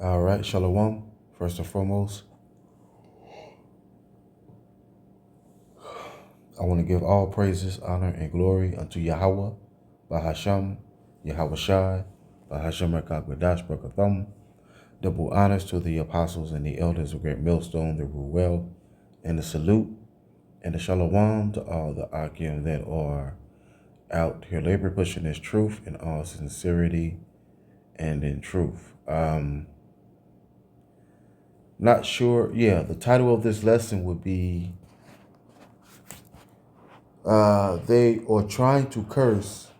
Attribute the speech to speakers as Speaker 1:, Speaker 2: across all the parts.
Speaker 1: All right, Shalom. First and foremost, I want to give all praises, honor, and glory unto Yahawah, Bahasham, Yahawashi, Bahasham Rakakadash Brakathum. Double honors to the apostles and the elders of Great Millstone that rule well, and the salute and the shalom to all the Akim that are out here labor pushing this truth in all sincerity and in truth. Not sure. Yeah, the title of this lesson would be they are trying to curse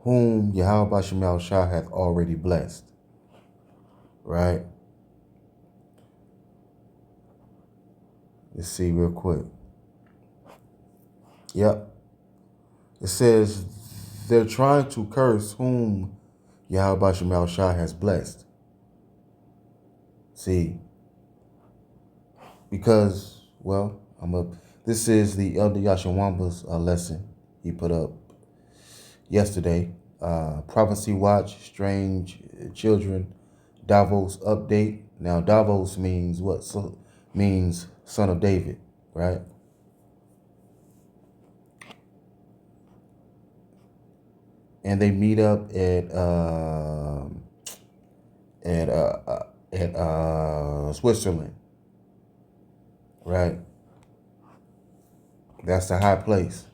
Speaker 1: whom Yahawah Shah hath already blessed. Right? Let's see real quick. Yep. It says they're trying to curse whom Yahawah Shah has blessed. See, because, well, this is the Elder Yashawamba's lesson he put up yesterday. Prophecy Watch, Strange Children, Davos Update. Now, Davos means what? Means son of David, right? And they meet up at Switzerland, right? That's the high place.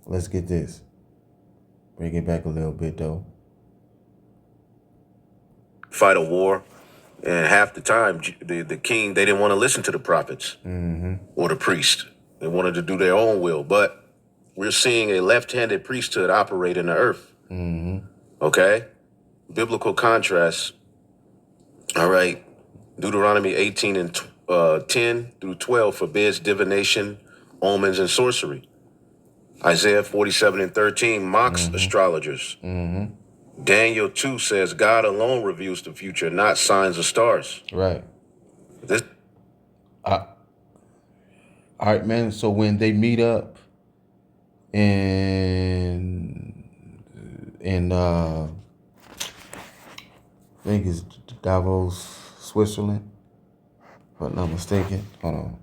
Speaker 1: Let's get this. Bring it back a little bit though.
Speaker 2: Fight a war, and half the time the king, they didn't want to listen to the prophets or the priest. They wanted to do their own will. But we're seeing a left-handed priesthood operate in the earth. Okay? Biblical contrast. All right. Deuteronomy 18 and 10 through 12 forbids divination, omens, and sorcery. Isaiah 47 and 13 mocks astrologers. Daniel 2 says God alone reveals the future, not signs of stars.
Speaker 1: Right.
Speaker 2: This.
Speaker 1: All right, man. So when they meet up in I think it's Davos, Switzerland, if I'm not mistaken. Hold on.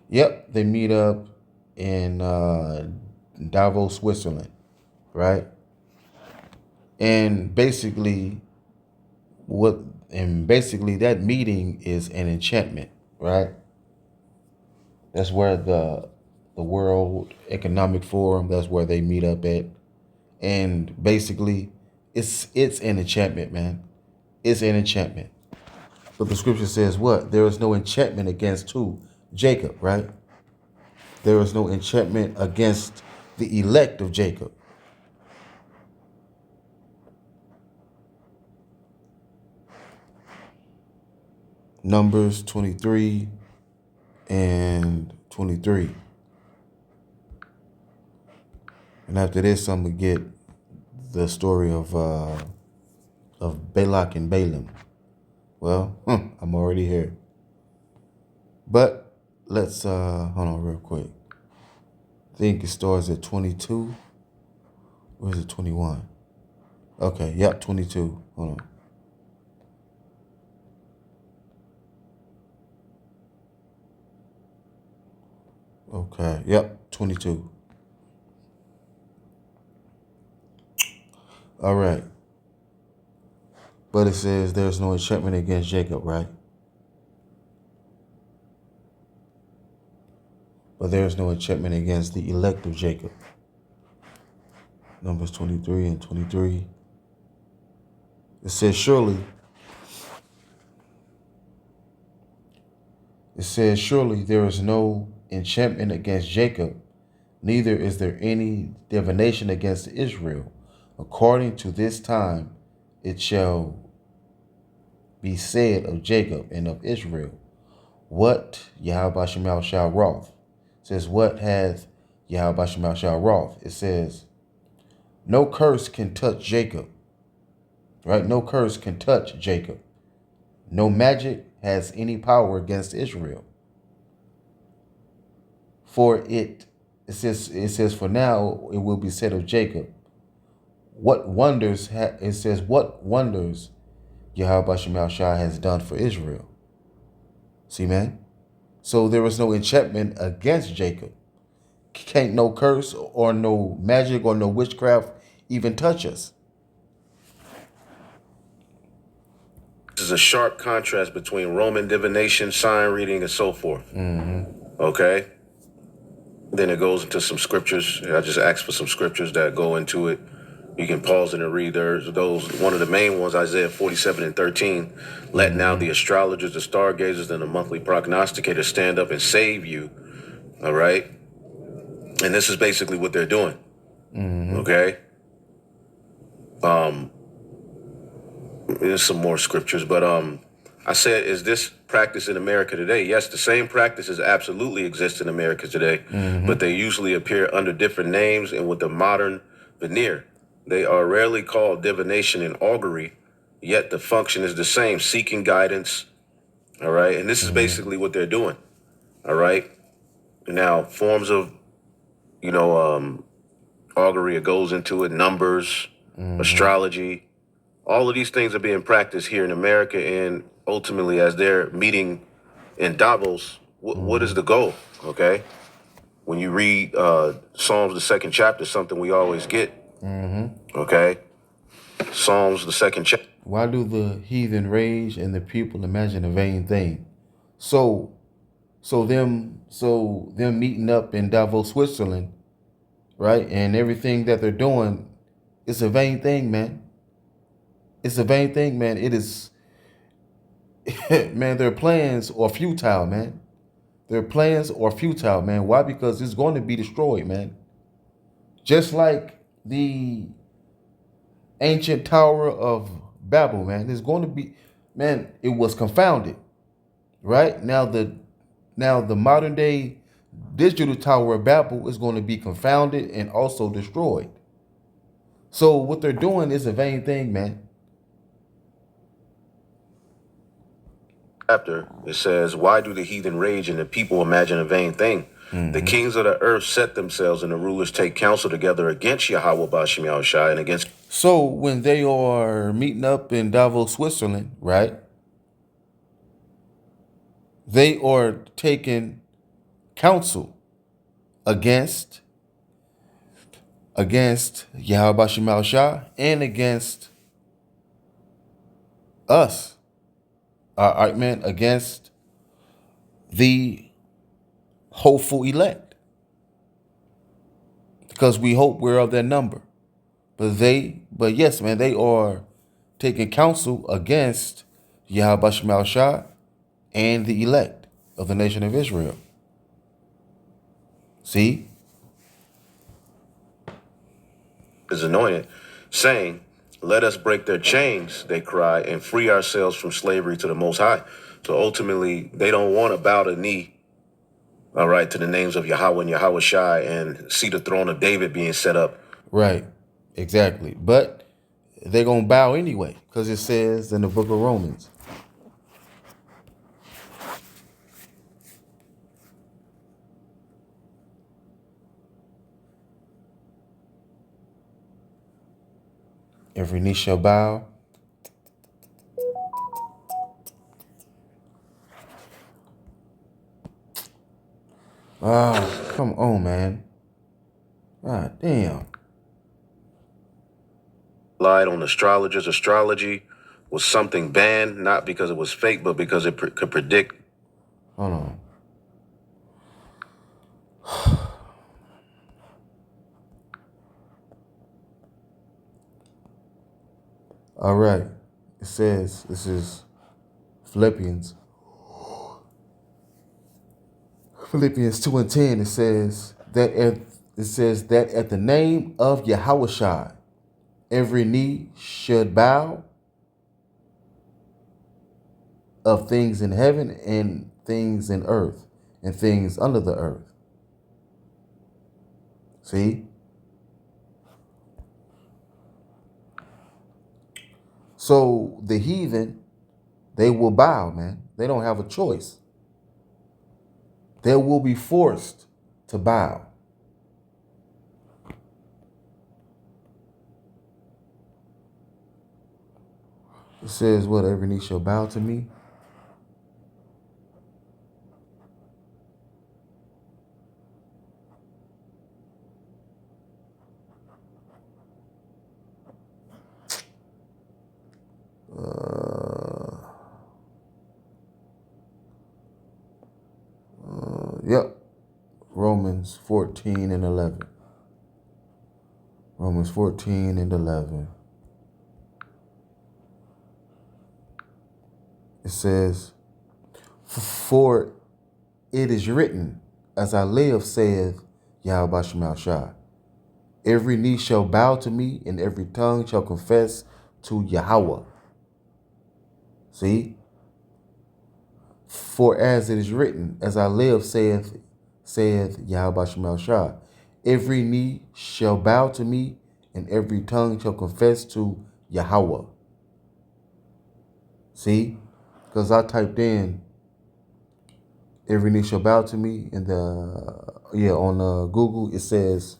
Speaker 1: Yep, they meet up in Davos, Switzerland, right? And basically that meeting is an enchantment, right? That's where the World Economic Forum, that's where they meet up at. And basically it's an enchantment, man. It's an enchantment. But the scripture says what? There is no enchantment against who? Jacob, right? There is no enchantment against the elect of Jacob. Numbers 23 and 23. And after this, I'm going to get the story of Balak and Balaam. Well, I'm already here. But let's hold on real quick. I think it starts at 22. Or is it 21? Okay, yep, 22. Hold on. Okay, yep, 22. All right. But it says there's no enchantment against Jacob, right? But there's no enchantment against the elect of Jacob. Numbers 23 and 23. It says, surely there is no enchantment against Jacob, neither is there any divination against Israel. According to this time, it shall be said of Jacob and of Israel, what Yahawah shall wrath. It says, what hath Yahawah shall wrath? It says, no curse can touch Jacob. Right? No curse can touch Jacob. No magic has any power against Israel. For it says, for now it will be said of Jacob, what wonders it says what wonders Yahawashi has done for Israel. See, man? So there was no enchantment against Jacob. Can't no curse or no magic or no witchcraft even touch us.
Speaker 2: This is a sharp contrast between Roman divination, sign reading, and so forth. Okay? Then it goes into some scriptures. I just asked for some scriptures that go into it. You can pause it and read those. One of the main ones, Isaiah 47:13. Let now the astrologers, the stargazers, and the monthly prognosticators stand up and save you. All right? And this is basically what they're doing. Okay? There's some more scriptures, but I said, is this practice in America today? Yes, the same practices absolutely exist in America today, but they usually appear under different names and with a modern veneer. They are rarely called divination and augury, yet the function is the same, seeking guidance. All right, and this is basically what they're doing. All right, now forms of augury, it goes into it, numbers, astrology. All of these things are being practiced here in America, and ultimately, as they're meeting in Davos, what is the goal? Okay, when you read Psalms, the second chapter, something we always get. Okay, Psalms, the second chapter.
Speaker 1: Why do the heathen rage and the people imagine a vain thing? So them meeting up in Davos, Switzerland, right? And everything that they're doing is a vain thing, man. It's a vain thing, man. It is man, their plans are futile, man. Their plans are futile, man. Why? Because it's going to be destroyed, man. Just like the ancient Tower of Babel, man. It's going to be, man, it was confounded. Right? Now the modern day digital Tower of Babel is going to be confounded and also destroyed. So what they're doing is a vain thing, man.
Speaker 2: Chapter, it says, why do the heathen rage and the people imagine a vain thing? The kings of the earth set themselves and the rulers take counsel together against Yahawah Bahasham Yahawashi and against.
Speaker 1: So when they are meeting up in Davos, Switzerland, right? They are taking counsel against Yahawashi and against us. All right, man, against the hopeful elect. Because we hope we're of their number. But yes, man, they are taking counsel against Yahawashi and the elect of the nation of Israel. See?
Speaker 2: Is anointed, saying, let us break their chains, they cry, and free ourselves from slavery to the Most High. So ultimately, they don't want to bow the knee, all right, to the names of Yahawah and Yahawashi and see the throne of David being set up.
Speaker 1: Right. Exactly. But they're going to bow anyway, because it says in the book of Romans. Every knee shall bow. Ah, come on, man. Ah, damn.
Speaker 2: Lied on astrologers. Astrology was something banned, not because it was fake, but because it could predict.
Speaker 1: Hold on. All right. It says, this is Philippians 2:10. It says that at the name of Yahawashi, every knee should bow, of things in heaven and things in earth and things under the earth. See? So the heathen, they will bow, man. They don't have a choice. They will be forced to bow. It says, what? Every knee shall bow to me. Yep. Romans 14 and 11. Romans 14 and 11. It says, for it is written, as I live, saith Yahawashi, every knee shall bow to me, and every tongue shall confess to Yahawah. See? For as it is written, as I live, saith Yahawashi, every knee shall bow to me, and every tongue shall confess to Yahawah. See? Because I typed in every knee shall bow to me in on Google. It says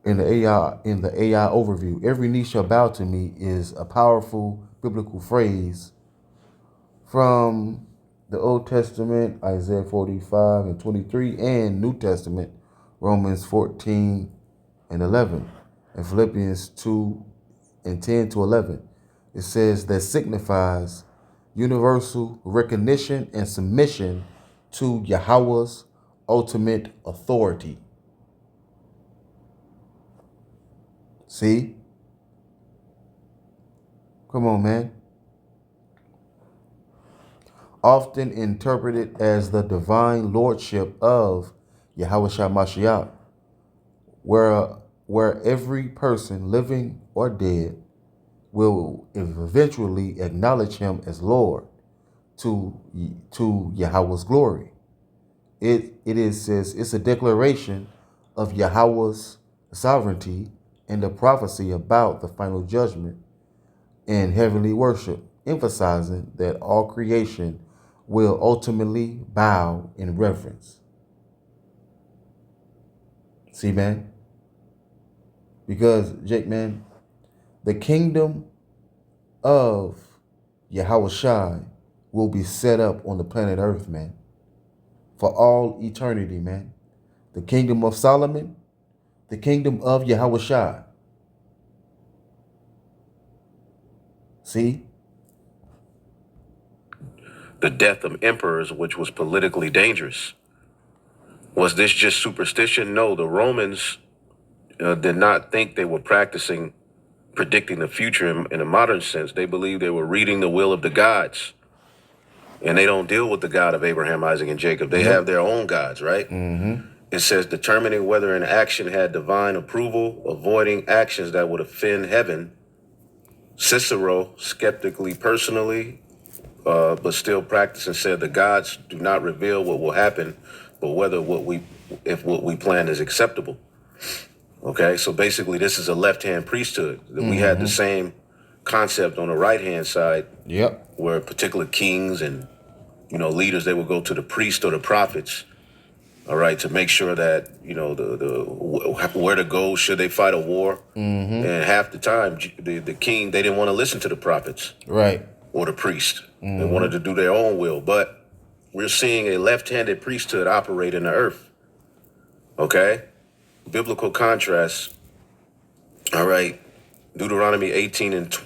Speaker 1: in the AI overview, every knee shall bow to me is a powerful biblical phrase from the Old Testament, Isaiah 45 and 23, and New Testament, Romans 14 and 11, and Philippians 2 and 10 to 11. It says that signifies universal recognition and submission to Yahawah's ultimate authority. See? Come on, man. Often interpreted as the divine lordship of Yahawashi Mashiach, where every person, living or dead, will eventually acknowledge him as Lord to Yahweh's glory. It's a declaration of Yahweh's sovereignty and the prophecy about the final judgment and heavenly worship, emphasizing that all creation will ultimately bow in reverence. See, man? Because, Jake, man, the kingdom of Yahawashi will be set up on the planet Earth, man, for all eternity, man. The kingdom of Solomon, the kingdom of Yahawashi. See?
Speaker 2: The death of emperors, which was politically dangerous. Was this just superstition? No, the Romans did not think they were practicing predicting the future in a modern sense. They believed they were reading the will of the gods. And they don't deal with the God of Abraham, Isaac, and Jacob. They have their own gods, right?
Speaker 1: Mm-hmm.
Speaker 2: It says determining whether an action had divine approval, avoiding actions that would offend heaven. Cicero, skeptically personally, but still practicing, said the gods do not reveal what will happen, but whether what we plan is acceptable. Okay, so basically this is a left-hand priesthood. We had the same concept on the right-hand side.
Speaker 1: Yep.
Speaker 2: Where particular kings and leaders, they would go to the priest or the prophets, all right, to make sure that where to go should they fight a war. And half the time the king, they didn't want to listen to the prophets,
Speaker 1: right,
Speaker 2: or the priest. They wanted to do their own will. But we're seeing a left-handed priesthood operate in the earth. Okay, biblical contrast. All right, Deuteronomy 18 and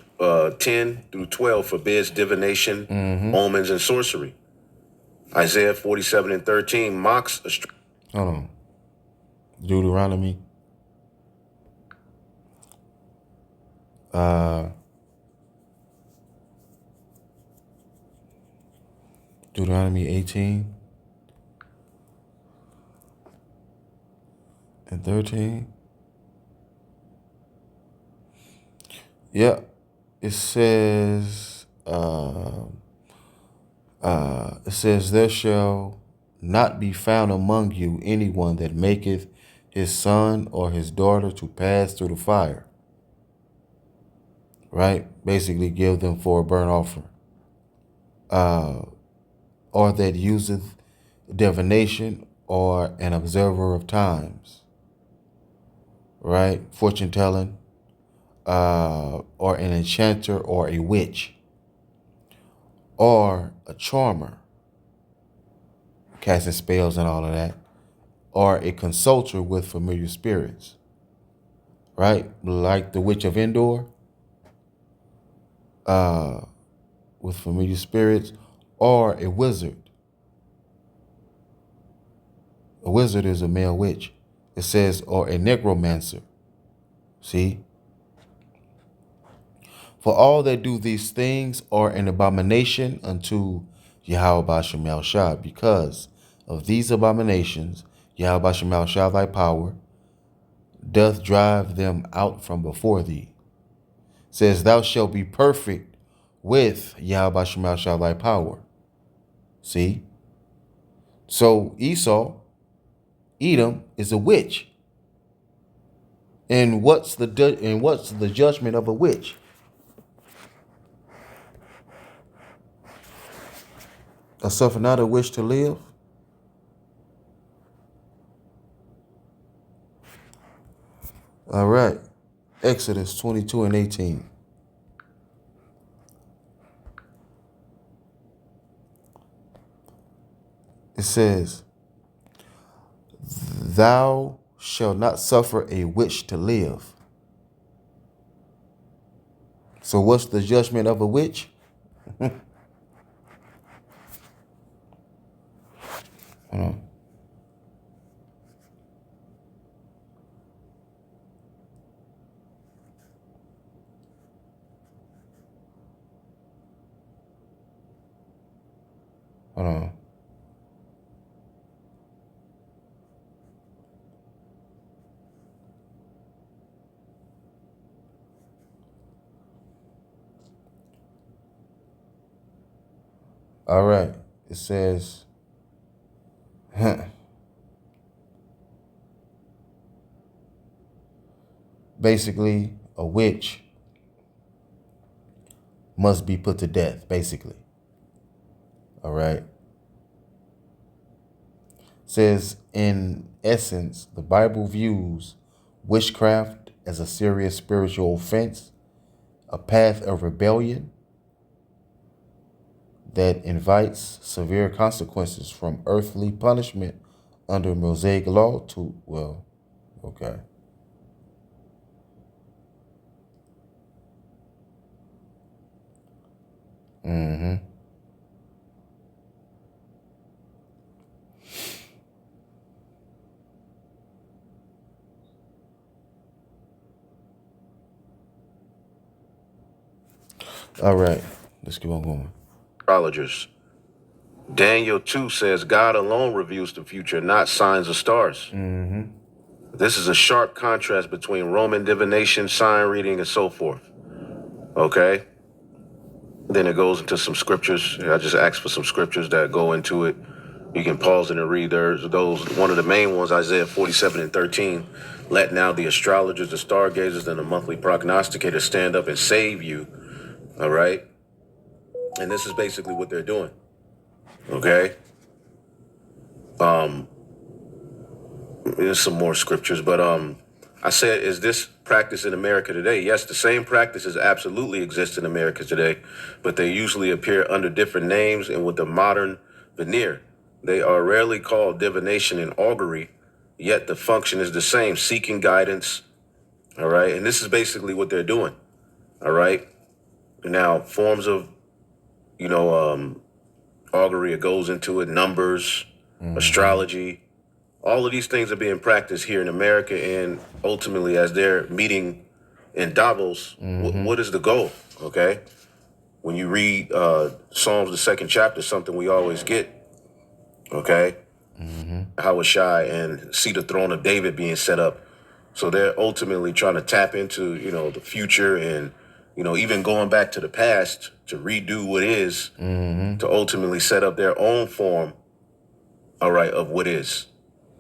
Speaker 2: 10 through 12 forbids divination, omens, and sorcery. Isaiah 47 and 13 mocks
Speaker 1: hold on. Deuteronomy. Deuteronomy 18 and 13. Yep. It says, there shall not be found among you anyone that maketh his son or his daughter to pass through the fire. Right? Basically give them for a burnt offering. Or that useth divination or an observer of times. Right? Fortune telling. or an enchanter or a witch, or a charmer, casting spells and all of that, or a consulter with familiar spirits, right? Like the Witch of Endor, with familiar spirits, or a wizard. A wizard is a male witch. It says, or a necromancer. See? For all that do these things are an abomination unto Yahawashi, because of these abominations, Yahawashi, thy power, doth drive them out from before thee. Says, thou shalt be perfect with Yahawashi, thy power. See? So Esau, Edom, is a witch. And what's the judgment of a witch? Suffer not a wish to live. All right. Exodus 22 and 18. It says, thou shalt not suffer a witch to live. So what's the judgment of a witch? Hold on. Hold on. All right. It says, basically, a witch must be put to death, basically. All right. Says, in essence, the Bible views witchcraft as a serious spiritual offense, a path of rebellion that invites severe consequences from earthly punishment under Mosaic law to, well, okay. Mm-hmm. All right. Let's keep on going.
Speaker 2: Astrologers. Daniel 2 says God alone reveals the future, not signs or stars.
Speaker 1: Mm-hmm.
Speaker 2: This is a sharp contrast between Roman divination, sign reading, and so forth. Okay? Then it goes into some scriptures. I just asked for some scriptures that go into it. You can pause it and read those. One of the main ones, Isaiah 47 and 13. Let now the astrologers, the stargazers, and the monthly prognosticators stand up and save you. All right? And this is basically what they're doing. Okay? There's some more scriptures, but I said, is this practice in America today? Yes, the same practices absolutely exist in America today, but they usually appear under different names and with a modern veneer. They are rarely called divination and augury, yet the function is the same, seeking guidance. All right, and this is basically what they're doing. All right, now forms of, augury, it goes into it, numbers, astrology. All of these things are being practiced here in America, and ultimately, as they're meeting in Davos, what is the goal? Okay, when you read Psalms, the second chapter, something we always get. Okay, Yahawashi and see the throne of David being set up. So they're ultimately trying to tap into the future, and even going back to the past to redo what is, to ultimately set up their own form. All right, of what is.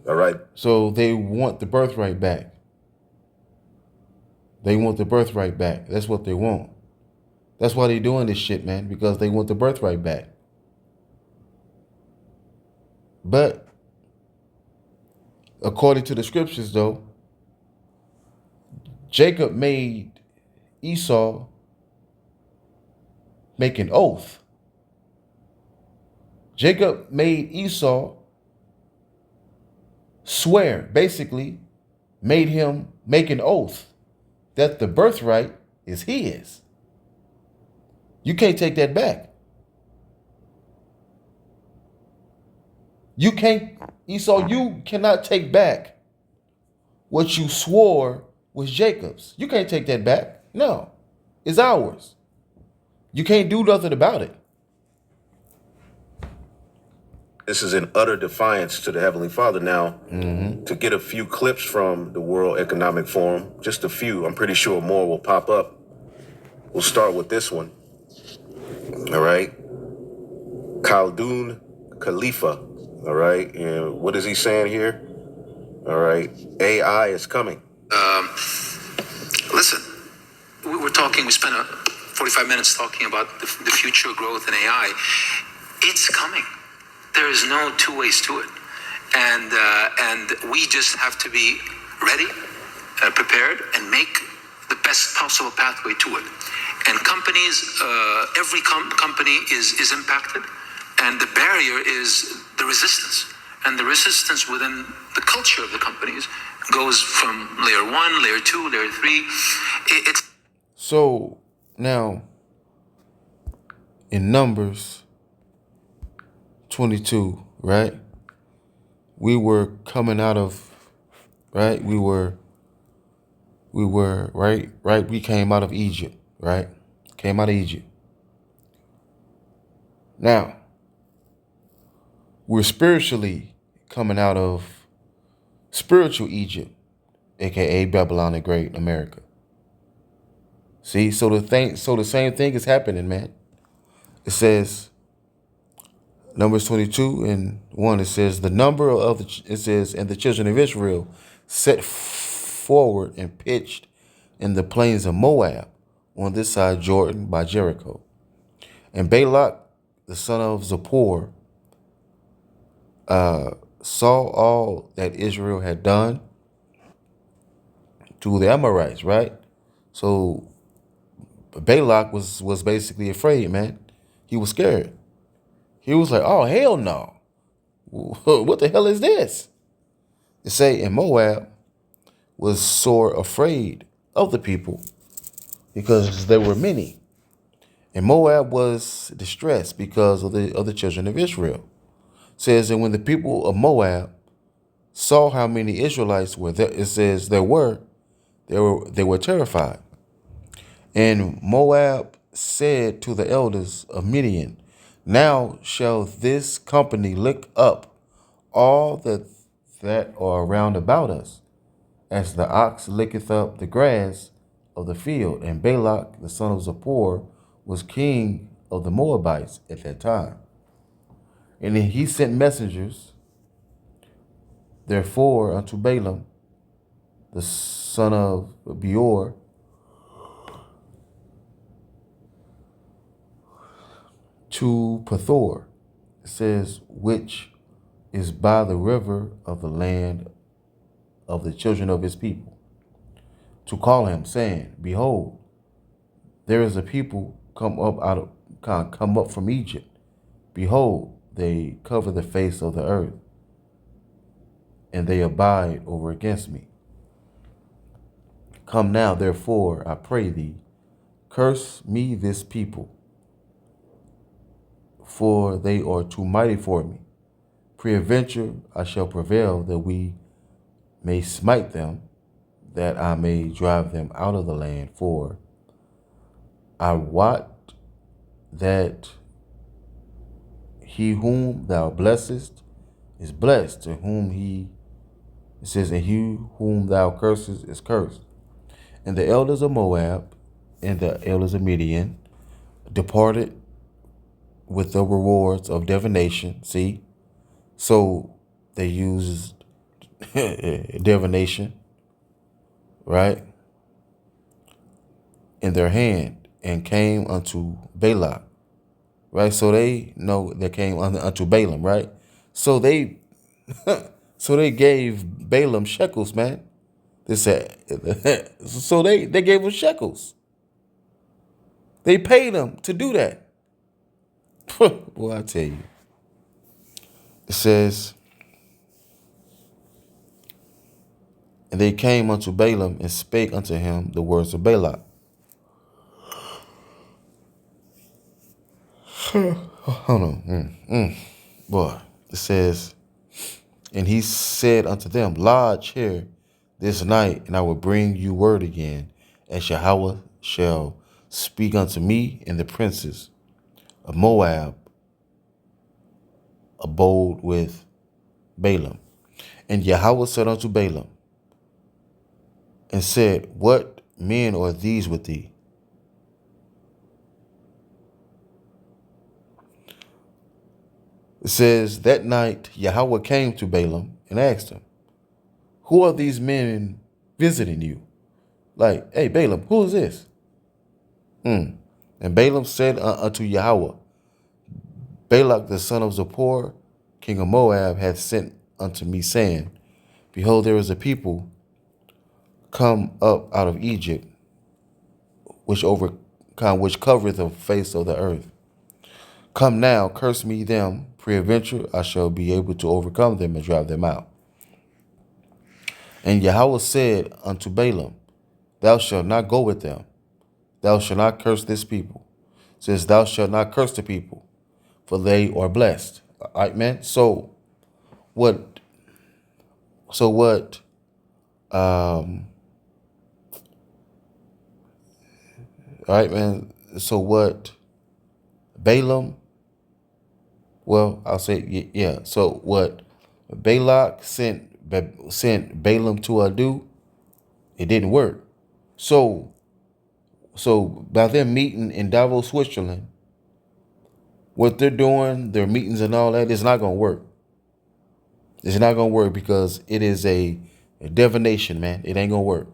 Speaker 2: All right.
Speaker 1: So they want the birthright back. They want the birthright back. That's what they want. That's why they're doing this shit, man, because they want the birthright back. But according to the scriptures, though, Jacob made Esau make an oath. Jacob made Esau swear, basically made him make an oath that the birthright is his. You can't take that back. You can't, Esau, you cannot take back what you swore was Jacob's. You can't take that back. No, it's ours. You can't do nothing about it.
Speaker 2: This is in utter defiance to the Heavenly Father. Now, to get a few clips from the World Economic Forum, just a few, I'm pretty sure more will pop up. We'll start with this one. All right. Khaldun Khalifa. All right. And what is he saying here? All right. AI is coming.
Speaker 3: Listen, we spent 45 minutes talking about the future growth in AI. It's coming. There is no two ways to it. And we just have to be ready, prepared, and make the best possible pathway to it. And companies, every company is impacted. And the barrier is the resistance. And the resistance within the culture of the companies goes from layer 1, layer 2, layer 3.
Speaker 1: So now, in Numbers 22, right? We were coming out of, right? We came out of Egypt, right? Came out of Egypt. Now, we're spiritually coming out of spiritual Egypt, aka Babylon the Great, America. See, so the same thing is happening, man. It says, Numbers 22 and 1, it says, and the children of Israel set forward and pitched in the plains of Moab on this side Jordan by Jericho. And Balak, the son of Zippor, saw all that Israel had done to the Amorites, right? So Balak was basically afraid, man. He was scared. He was like, oh, hell no. What the hell is this? It say, and Moab was sore afraid of the people because there were many. And Moab was distressed because of the children of Israel. It says, and when the people of Moab saw how many Israelites were there, it says they were terrified. And Moab said to the elders of Midian, now shall this company lick up all that are round about us, as the ox licketh up the grass of the field. And Balak, the son of Zippor, was king of the Moabites at that time. And then he sent messengers, therefore, unto Balaam, the son of Beor, to Pethor, it says, which is by the river of the land of the children of his people, to call him, saying, behold, there is a people come up from Egypt. Behold, they cover the face of the earth, and they abide over against me. Come now, therefore, I pray thee, curse me this people, for they are too mighty for me. Peradventure I shall prevail that we may smite them, that I may drive them out of the land. For I wot that he whom thou blessest is blessed, to whom it says, and he whom thou cursest is cursed. And the elders of Moab and the elders of Midian departed with the rewards of divination. See? So they used divination, right, in their hand, and came unto Balak, right? So they know they came unto Balaam, right? So they gave Balaam shekels, man. They said, so they gave him shekels. They paid him to do that. Boy, I tell you. It says, and they came unto Balaam and spake unto him the words of Balak. Hold on. Boy, it says, and he said unto them, lodge here this night, and I will bring you word again, as Yahawah shall speak unto me, and the princes of Moab abode with Balaam. And Yahawah said unto Balaam, and said, what men are these with thee? It says, that night Yahawah came to Balaam and asked him, who are these men visiting you? Like, hey, Balaam, who is this? And Balaam said unto Yahawah, Balak the son of Zippor, king of Moab, hath sent unto me, saying, behold, there is a people come up out of Egypt, which covereth the face of the earth. Come now, curse me them, peradventure I shall be able to overcome them and drive them out. And Yahawah said unto Balaam, thou shalt not go with them. Thou shalt not curse this people. It says, thou shalt not curse the people, for they are blessed. All right, man. So what? All right, man. So what? Balaam. Well, I'll say yeah. So what? Balak sent Balaam to do. It didn't work. So by them meeting in Davos, Switzerland, what they're doing, their meetings and all that, is not gonna work. It's not gonna work because it is a divination, man. It ain't gonna work.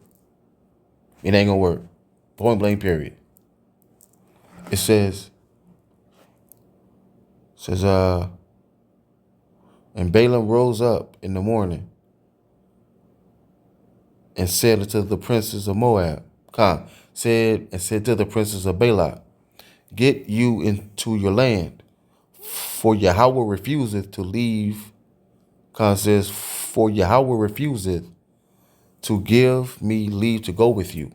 Speaker 1: It ain't gonna work. Point blank, period. It says, and Balaam rose up in the morning and said unto the princes of Moab, said to the princes of Balak, get you into your land, for Yahawah refuseth to leave. Says, for Yahawah refuseth to give me leave to go with you.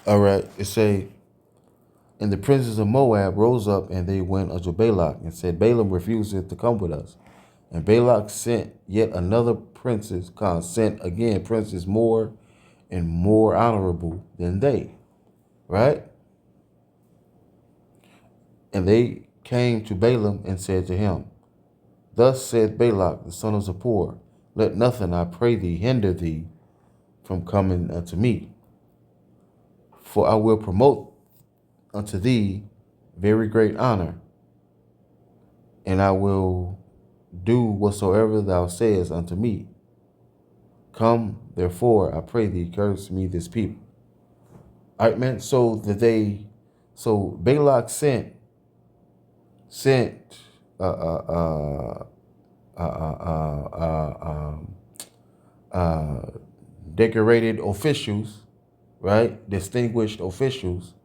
Speaker 1: All right, it say, and the princes of Moab rose up, and they went unto Balak, and said, Balaam refuseth to come with us. And Balak sent yet another princes, sent again princes more and more honorable than they. Right? And they came to Balaam and said to him, thus said Balak the son of Zippor, let nothing, I pray thee, hinder thee from coming unto me. For I will promote unto thee very great honor, and I will do whatsoever thou sayest unto me. Come, therefore, I pray thee, curse me this people. All right, man. So Balak sent decorated officials, right, distinguished officials,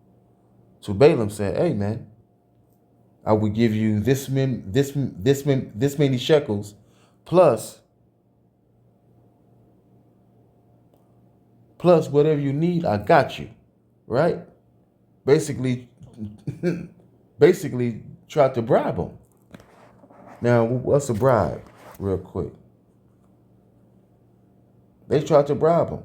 Speaker 1: to Balaam, said, "Hey, man, I will give you this many shekels, plus whatever you need, I got you." Right? Basically, tried to bribe him. Now, what's a bribe? Real quick, they tried to bribe him.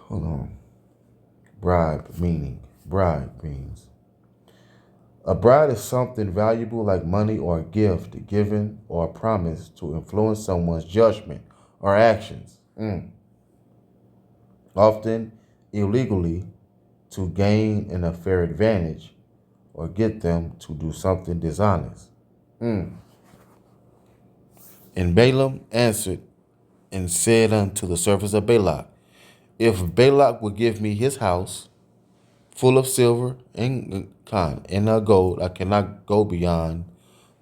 Speaker 1: Hold on. Bribe means a bribe is something valuable like money or a gift given or a promise to influence someone's judgment or actions, often illegally, to gain an unfair advantage or get them to do something dishonest. And Balaam answered and said unto the servants of Balak, if Balak will give me his house full of silver and gold, I cannot go beyond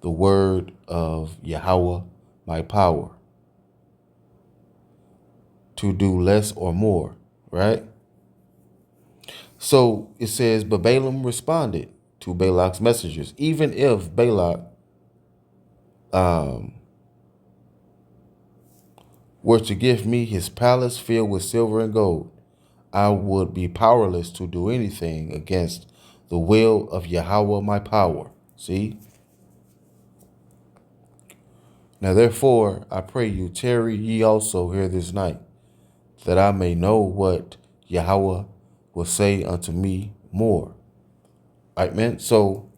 Speaker 1: the word of Yahawah, my power, to do less or more, right? So it says, but Balaam responded to Balak's messengers. Even if Balak were to give me his palace filled with silver and gold, I would be powerless to do anything against the will of Yahawah my power. See? Now therefore, I pray you, tarry ye also here this night, that I may know what Yahawah will say unto me more. Right, man? So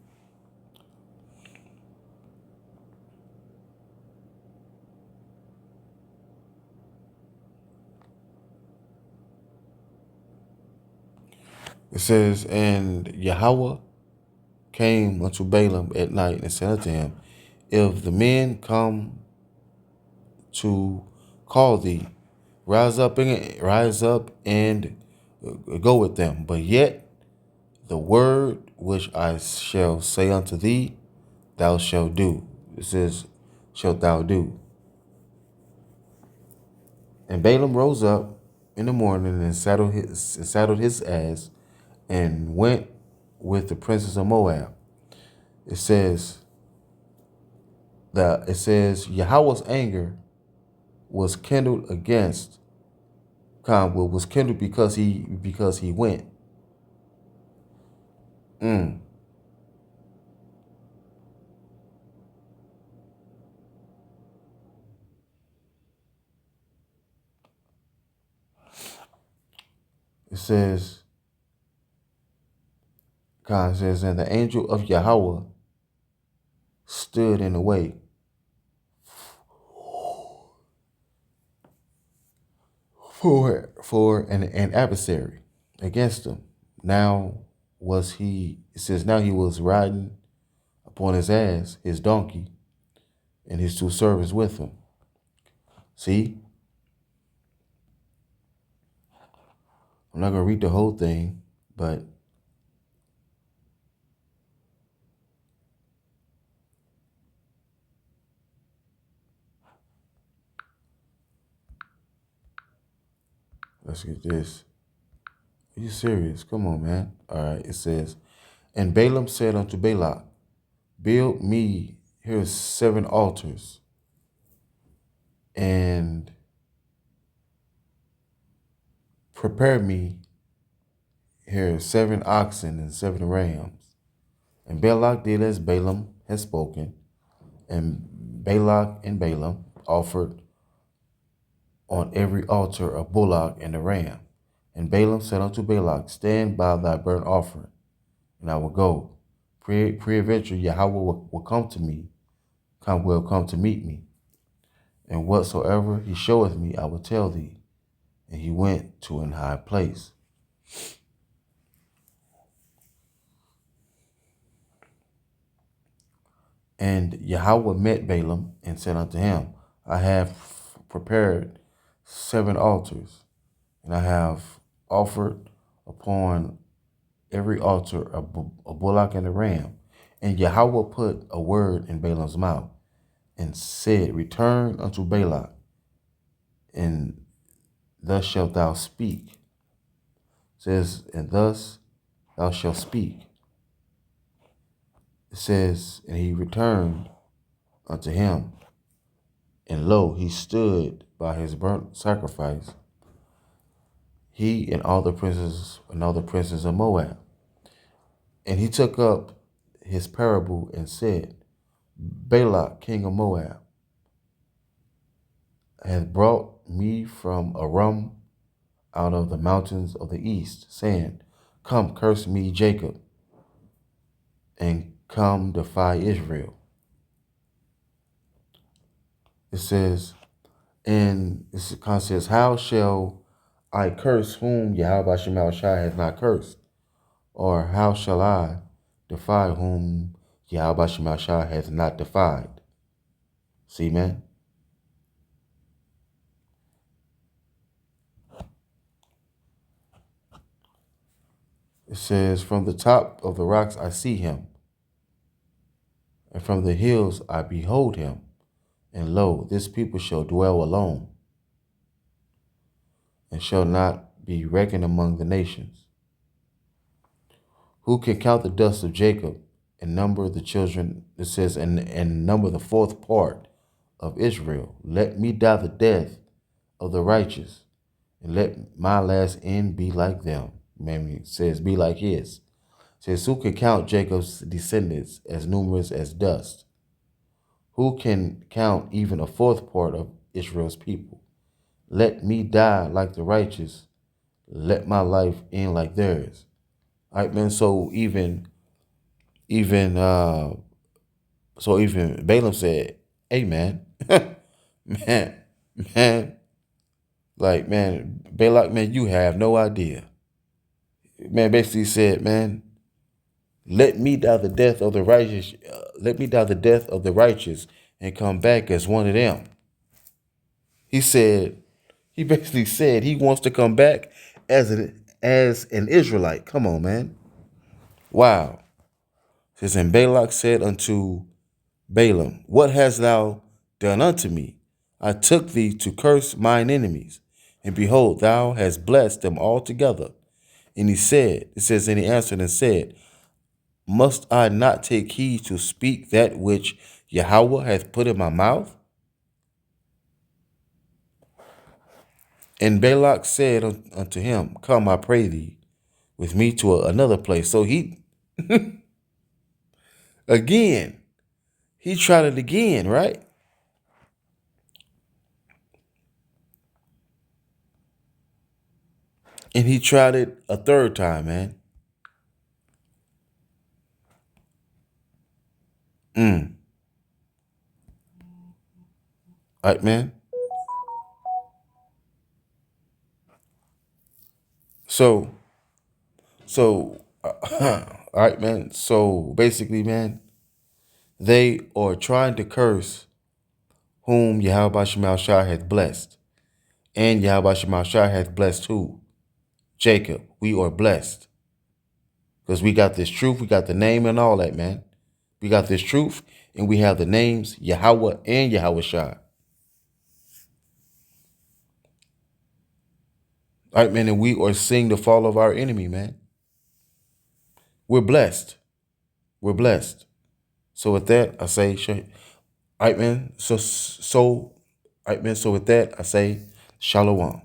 Speaker 1: it says, and Yahawah came unto Balaam at night and said unto him, if the men come to call thee, rise up and go with them. But yet the word which I shall say unto thee, thou shalt do. It says, shalt thou do. And Balaam rose up in the morning and saddled his ass and went with the princes of Moab. It says Yahweh's anger was kindled against was kindled because he went. It says, God says, and the angel of Yahweh stood in the way for an adversary against him. Now it says, now he was riding upon his ass, his donkey, and his two servants with him. See? I'm not going to read the whole thing, but let's get this. Are you serious? Come on, man. All right. It says, and Balaam said unto Balak, build me here 7 altars, and prepare me here 7 oxen and 7 rams. And Balak did as Balaam had spoken, and Balak and Balaam offered on every altar a bullock and a ram. And Balaam said unto Balak, stand by thy burnt offering, and I will go. Peradventure Yahawah will come to me, will come to meet me. And whatsoever he showeth me, I will tell thee. And he went to an high place. And Yahawah met Balaam and said unto him, I have prepared 7 altars, and I have offered upon every altar a bullock and a ram. And Yahawah put a word in Balaam's mouth and said, return unto Balak, and thus shalt thou speak. It says, and thus thou shalt speak. It says, and he returned unto him, and lo, he stood by his burnt sacrifice, he and all the princes of Moab. And he took up his parable and said, Balak, king of Moab, hath brought me from Aram out of the mountains of the east, saying, come, curse me, Jacob, and come defy Israel. It says, and it says, how shall I curse whom Yahawashi has not cursed? Or how shall I defy whom Yahawashi has not defied? See, man? It says, from the top of the rocks I see him, And from the hills I behold him, and lo, this people shall dwell alone, and shall not be reckoned among the nations. Who can count the dust of Jacob and number the children? It says, and number the fourth part of Israel. Let me die the death of the righteous, and let my last end be like them. Man, it says, be like his. It says, who can count Jacob's descendants as numerous as dust? Who can count even a fourth part of Israel's people? Let me die like the righteous. Let my life end like theirs. All right, man. Even even Balaam said, "Hey, man, man, man, like man, Balak, man, you have no idea." Man, basically said, "Man, let me die the death of the righteous. Let me die the death of the righteous, and come back as one of them." He said, he basically said he wants to come back as an Israelite. Come on, man. Wow. It says, and Balak said unto Balaam, what hast thou done unto me? I took thee to curse mine enemies, and behold, thou hast blessed them altogether. And he said, it says, and he answered and said, must I not take heed to speak that which Yahawah hath put in my mouth? And Balak said unto him, come, I pray thee, with me to another place. So he, again, he tried it again, right? And he tried it a third time, man. All right, man. So, all right, man. So basically, man, they are trying to curse whom Yahawashi hath blessed. And Yahawashi hath blessed who? Jacob. We are blessed. Because we got this truth, we got the name and all that, man. We got this truth, and we have the names Yahawah and Yahawashi. All right, man, and we are seeing the fall of our enemy, man. We're blessed. We're blessed. So with that, I say, all right, man. All right, man. So with that, I say, shalom.